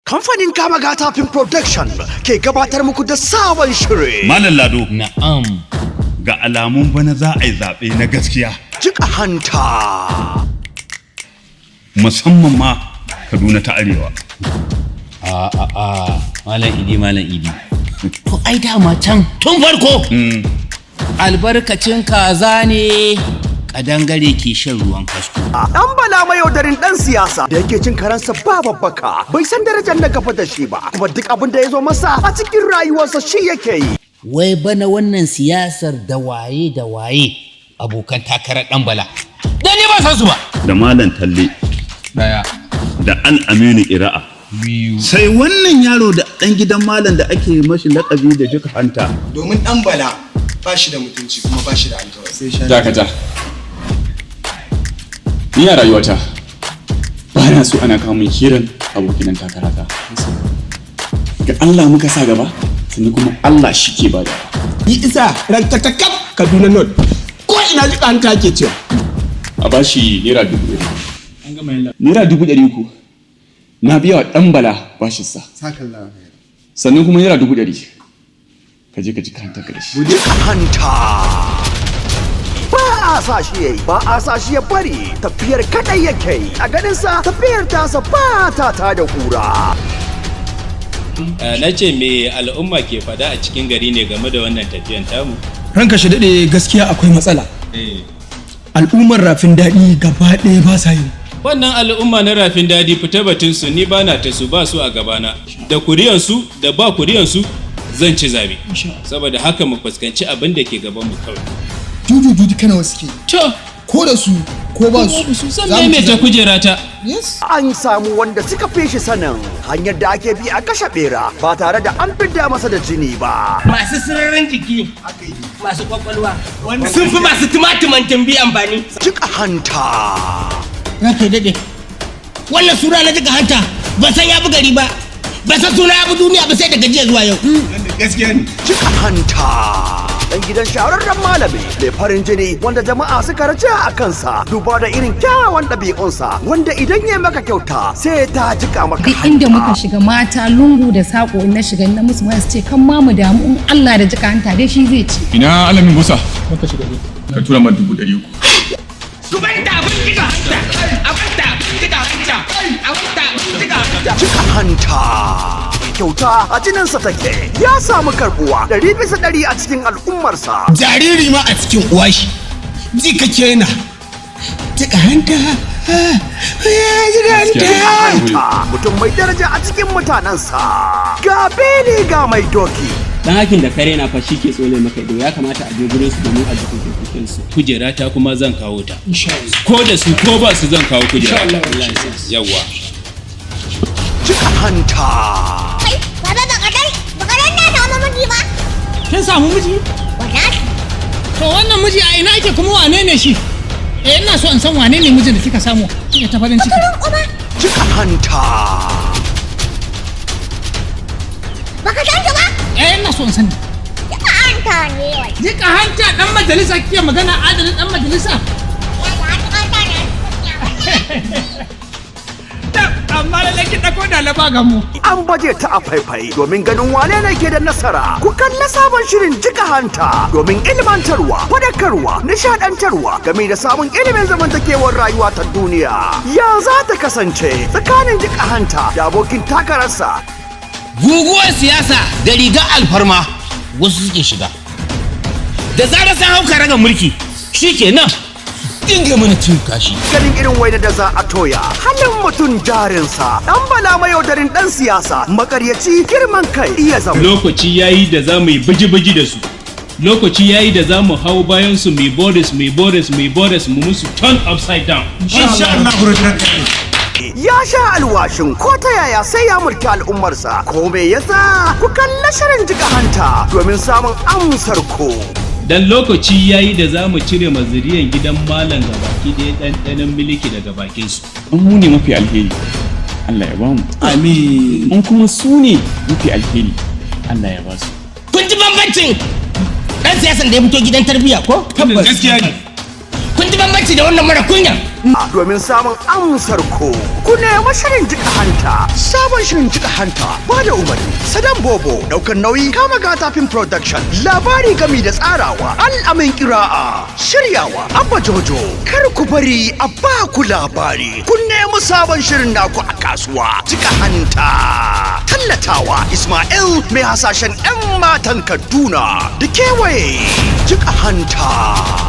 Kamfanin Kama Gata Film Production ke gabatar muku da sabon shiri. Malam Lado. Na'am. Ga alamun bana za a yi zaɓe na gaskiya. Jika hanta. Musamman ma Kaduna ta Arewa. Malam Idi. To ai dama can tun farko. Albarkacin kaza ne kadangare ke shan ruwan kasko. Dan bala mai yaudarin dan siyasa da yake cin karansa ba babbaka, bai san darajar na gaba da shi ba, kuma duk abin da ya zo masa a cikin rayuwarsa shi yake yi. Wai bana wannan siyasar da waye abokan takarar dan bala. Da ni ba san su ba. Da Malam Talle. Daya. Da Al-Aminu Ira'a. Biyu. Sai wannan yaro da ɗan gidan malam da ake mashi laƙabi da jika hanta. Domin ɗan bala ba shi da mutunci kuma ba shi da alkawari. Dakata. Ni a rayuwata ba na so ana kawo min kiran abokinan takarata. Ga Allah muka sa gaba, sannan kuma Allah shi ke bada. Yi isa rankatakaf Kaduna North. Ko ina jika hanta ke cewa. A bashi naira 1,000. Naira 300 na biya wa ɗan bala bashinsa. Sannan kuma naira 100. Ka je ka ji karanta ka da shi. Jika hanta. Ba a sa shi yayi, ba a sa shi ya bari, tafiyar kadai yake yi. A ganin sa tafiyar tasa ba ta da kura. Na ce me al'umma ke fada a cikin gari ne game da wannan tafiyan tamu? Ranka shi daɗe gaskiya akwai matsala. Al'ummar rafin daɗi gaba ɗaya ba sa yi. Wannan al'umma na rafin daɗi fita batun su ni bana ta su ba su a gabana. Da kuriyansu da ba kuriyansu zan ci zabe. Saboda haka mu fuskanci abin da ke gaban mu kawai. Juju kana wasu ke. To, Ko da su ko ba su. zan maimaita kujerata. Yes. An samu wanda suka fi shi sanin hanyar da ake bi a kashe bera ba tare da an fidda masa da jini ba. Masu sararin jiki, masu kwakwalwa, sun fi masu tumatuman tambi amfani. Jika hanta. Ranka daɗe, wannan suna na jika hanta ba san ya bi gari ba, ba san suna ya bi duniya ba sai daga jiya zuwa yau. Gaskiya ne. Jika hanta. Dan gidan shahararren malami mai farin jini wanda jama'a suka raja a kansa duba da irin kyawawan ɗabi'unsa wanda idan ya maka kyauta sai ta jika maka duk inda muka shiga mata lungu da sako in na shiga na musu mai ce kan ma mu damu in Allah da jika hanta dai shi zai ci. Ina alamin Musa. Ka tura ma 300. Ku bari ta abin jika hanta, abin ta jika hanta, abin ta jika hanta. Jika hanta. Kyauta a jininsa take ya samu karbuwa 100% a cikin al'ummarsa. Jariri ma a cikin uwa shi. Ji kake na. Jika hanta. Jika hanta mutum mai daraja a cikin mutanensa. Ga beli ga mai doki. Dan hakin da kare na fa shi ke tsole maka ido ya kamata a je gurin su domin a jikin su. Kujerata kuma zan kawo ta. Ko da su ko ba su zan kawo kujera. Yawwa. Jika hanta. Baba bakadan na samu miji ba. Kin samu miji? Wallahi. To wannan miji a ina yake kuma wane ne shi? Ina so in san wane ne mijin da kika samu. Kika ta farin ciki. Jika hanta. Baka san ta ba? Ina so in sani. Jika hanta ne wai. Jika hanta dan majalisa kike magana adalin dan majalisa? Hanta ne. Amma da laki dako da laba ga mu. An baje ta a faifai domin ganin wane ne ke da nasara. Ku kalla sabon shirin Jika hanta domin ilmantarwa, fadakarwa, nishadantarwa game da samun ilimin zamantakewar rayuwa ta duniya. Ya za ta kasance tsakanin Jika hanta da abokin takararsa. Guguwar siyasa da riga alfarma wasu suke shiga. Da zarar sun hauka raga mulki shikenan dinga mana cin kashi. Ganin irin waina da za a toya, halin mutum jarinsa, dan bala mai yaudarin dan siyasa, makaryaci girman kai iya zama. Lokaci yayi da za mu yi biji-biji da su. Lokaci yayi da za mu hau bayan su mai borders mu musu turn upside down. Insha Allah. Ya sha alwashin ko ta yaya sai ya mulki al'ummarsa. Ko me yasa? Ku kalla shirin Jika hanta domin samun amsar ku. Dan lokaci yayi da za mu cire mazuriyan gidan malam gabaki ɗaya ɗanɗanon miliki daga bakinsu. An mu ne mafi alheri. Allah ya bamu. Amin. An kuma su ne mafi alheri. Allah ya ba su. Kun ji bambancin dan siyasan da ya fito gidan tarbiyya ko? Tabbas gaskiya ne. Kun ji bambanci da wannan mara kunya. domin samun amsar ku. Ku nemi shirin jika hanta. Sabon shirin jika hanta ba da umarni. Sadan Bobo ɗaukar nauyi kama gatafin production. Labari gami da tsarawa al'amin kira'a. Shiryawa Abba Jojo. Kar ku bari a ba ku labari. Ku nemi sabon shirin naku a kasuwa. Jika hanta. Tallatawa Ismail mai hasashen 'yan matan Kaduna da kewaye. Jika hanta.